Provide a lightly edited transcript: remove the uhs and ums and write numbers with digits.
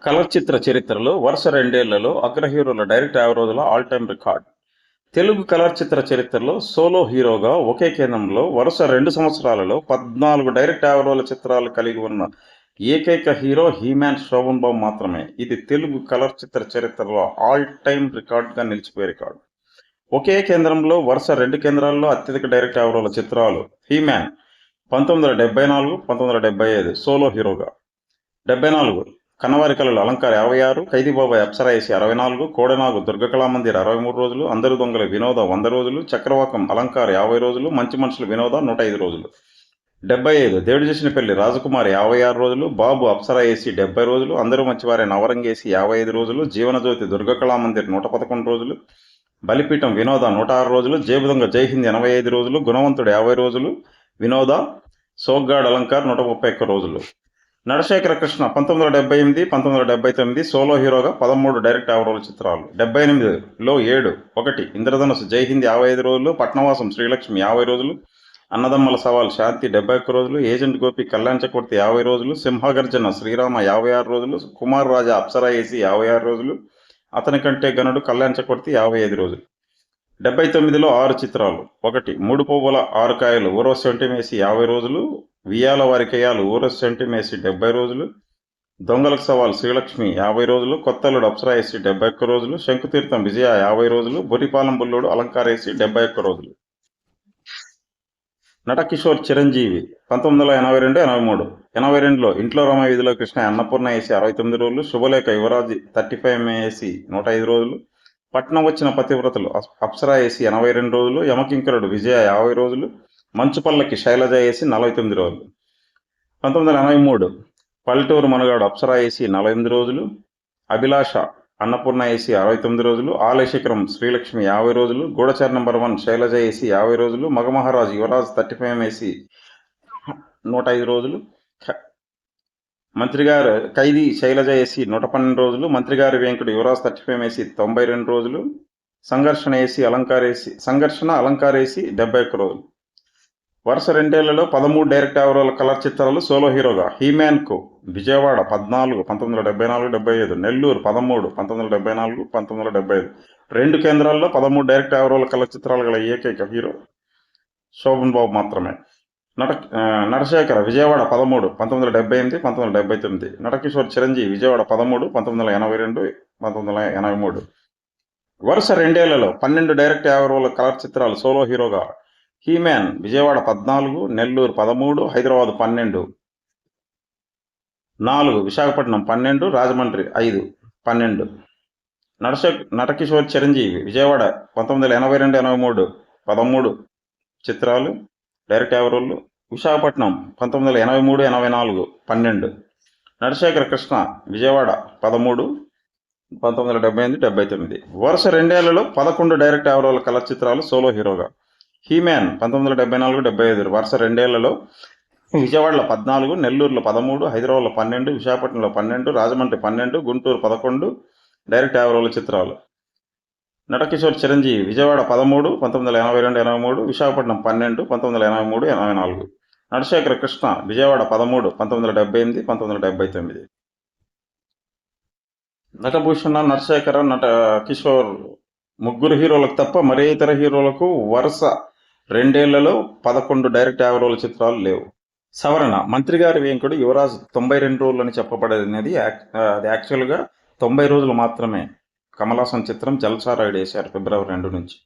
Colour చిత్ర చరిత్రలో వరుస రెండేళ్లలో అగ్ర హీరోల డైరెక్ట్ యావరేజ్ల all time record. Telugu colour చిత్ర చరిత్రలో సోలో హీరోగా ఒకే కేంద్రంలో వరుస 2 సంవత్సరాలలో 14 డైరెక్ట్ యావరేజ్ల చిత్రాలు కలిగి ఉన్న ఏకైక హీరో హీమ్యాన్ శోభన్ బాబు మాత్రమే. ఇది తెలుగు కలర్ చిత్ర చరిత్రలో ఆల్ టైమ్ రికార్డ్గా నిలిచిపోయే రికార్డు. ఒకే కేంద్రంలో వరుస 2 కేంద్రాల్లో అత్యధిక డైరెక్ట్ యావరేజ్ల చిత్రాలు. హీమ్యాన్ 1974, 1975 సోలో హీరోగా. 74 కన్నవారి కళలు అలంకార 56, ఖైదీబాబాయ్ అప్సరా ఏసి 64, కోడెనాగు దుర్గకళామందిర్ 63 రోజులు, అందరు దొంగల వినోద 100 రోజులు, చక్రవాకం అలంకార 50 రోజులు, మంచి మనుషుల వినోద 105 రోజులు. 75 దేవుడు చేసిన పెళ్లి రాజకుమారి 56 రోజులు, బాబు అప్సరా ఏసి 70 రోజులు, అందరూ మంచివారే నవరంగేసి 55 రోజులు, జీవనజ్యోతి దుర్గకళామందిర్ 111 రోజులు, బలిపీఠం వినోద 106 రోజులు, జేబుదొంగ జైహింద్ 85 రోజులు, గుణవంతుడు 50 రోజులు, వినోద సోగ్గాడ్ అలంకార్ 131 రోజులు. నరశేఖర కృష్ణ 1978, 1979 సోలో హీరోగా 13 డైరెక్ట్ యావరేజ్ల చిత్రాలు. 78లో 7, 1 ఇంద్రధనుసు జైహింద్ 55 రోజులు, పట్నవాసం శ్రీలక్ష్మి 50 రోజులు, అన్నదమ్మల సవాల్ శాంతి 71 రోజులు, ఏజెంట్ గోపి కళ్యాణ్ చక్రవర్తి 50 రోజులు, సింహగర్జన శ్రీరామ 56 రోజులు, కుమార్ రాజా అప్సరా ఏసి 56 రోజులు, అతని కంటే గనుడు కళ్యాణ్ చక్రవర్తి 55 రోజులు. 79లో 6 చిత్రాలు. 1 మూడు పువ్వుల 6 కాయలు ఊర్వశి సెంటిమేసి 50 రోజులు, వియ్యాల వారికేయాలు ఊర్వశి సెంటిమేసి 70 రోజులు, దొంగలకు సవాల్ శ్రీలక్ష్మి 50 రోజులు, కొత్తల్లుడు అప్సరా ఏసి 71 రోజులు, శంకుతీర్థం విజయ 50 రోజులు, బొరిపాలెం బుల్లోడు అలంకార ఏసి 71 రోజులు. నటకిషోర్ చిరంజీవి 1982, 83. 82లో ఇంట్లో రమ వీధిలో కృష్ణ అన్నపూర్ణ ఏసి 69 రోజులు, శుభలేఖ యువరాజు 35 ఏసి 105 రోజులు, పట్నం వచ్చిన పతివ్రతలు అప్సరా ఏసి 82 రోజులు, యమకింకరుడు విజయ 50 రోజులు, మంచుపల్లకి శైలజ ఏసి 49 రోజులు. 1983 పల్లెటూరు మనగాడు అప్సరా ఏసి 48 రోజులు, అభిలాష అన్నపూర్ణ ఏసి 69 రోజులు, ఆలయశిఖరం శ్రీలక్ష్మి 50 రోజులు, గూఢచారి నంబర్ 1 శైలజ ఏసి 50 రోజులు, మగమహారాజు యువరాజ్ 35 ఏసి 105 రోజులు, మంత్రిగారు ఖైదీ శైలజ ఏసి 112 రోజులు, మంత్రిగారి వెంకుడు యువరాజ్ 35 ఏసి 92 రోజులు, సంఘర్షణ అలంకారేసి 71 రోజులు. వరుస రెండేళ్లలో 13 డైరెక్ట్ యావరేజ్ల కలర్ చిత్రాలు సోలో హీరోగా. హీమ్యాన్కు విజయవాడ 14, 1974, 75, నెల్లూరు 13, 1974, 1975 2 కేంద్రాల్లో 13 డైరెక్ట్ యావరేజ్ల కలర్ చిత్రాలు గల ఏకైక హీరో శోభన్ బాబు మాత్రమే. నటశేఖర విజయవాడ 13, 1978, 1979. నటకిషోర్ చిరంజీవి విజయవాడ 13, 1982, 1983. వరుస రెండేళ్లలో 12 డైరెక్ట్ యావరేజ్ల కలర్ చిత్రాలు సోలో హీరోగా. హీమ్యాన్ విజయవాడ 14, నెల్లూరు 13, హైదరాబాద్ 12, 4 విశాఖపట్నం 12, రాజమండ్రి 5, 12. నటకిషోర్ చిరంజీవి విజయవాడ 1982, 83, 13 చిత్రాలు డైరెక్ట్ యావరేజ్లు, విశాఖపట్నం 1983, 84, 12. నరశేఖర కృష్ణ విజయవాడ 13, 1978, 79. వరుస రెండేళ్లలో 11 డైరెక్ట్ యావరేజ్ల కలర్ చిత్రాలు సోలో హీరోగా. హీమ్యాన్ 1974, 75 వరుస రెండేళ్లలో విజయవాడలో 14, నెల్లూరులో 13, హైదరాబాద్లో 12, విశాఖపట్నంలో 12, రాజమండ్రి 12, గుంటూరు 11 డైరెక్ట్ యావరేజ్ల చిత్రాలు. నటకిషోర్ చిరంజీవి విజయవాడ 13, 1982, 83, విశాఖపట్నం 12, 1983, 84. నటశేఖర కృష్ణ విజయవాడ 13, 1978, 1979. నటభూషణ, నటశేఖర, నట కిషోర్ ముగ్గురు హీరోలకు తప్ప మరే ఇతర హీరోలకు వరుస రెండేళ్లలో 11 డైరెక్ట్ యావరేజ్ల చిత్రాలు లేవు. సవరణ మంత్రిగారి వెంకుడు యువరాజ్ 92 రోజులు అని చెప్పబడేది అది యాక్చువల్గా 90 రోజులు మాత్రమే. కమల్ హాసన్ చిత్రం జల్సా రైడ్ వేశారు ఫిబ్రవరి 2 నుంచి.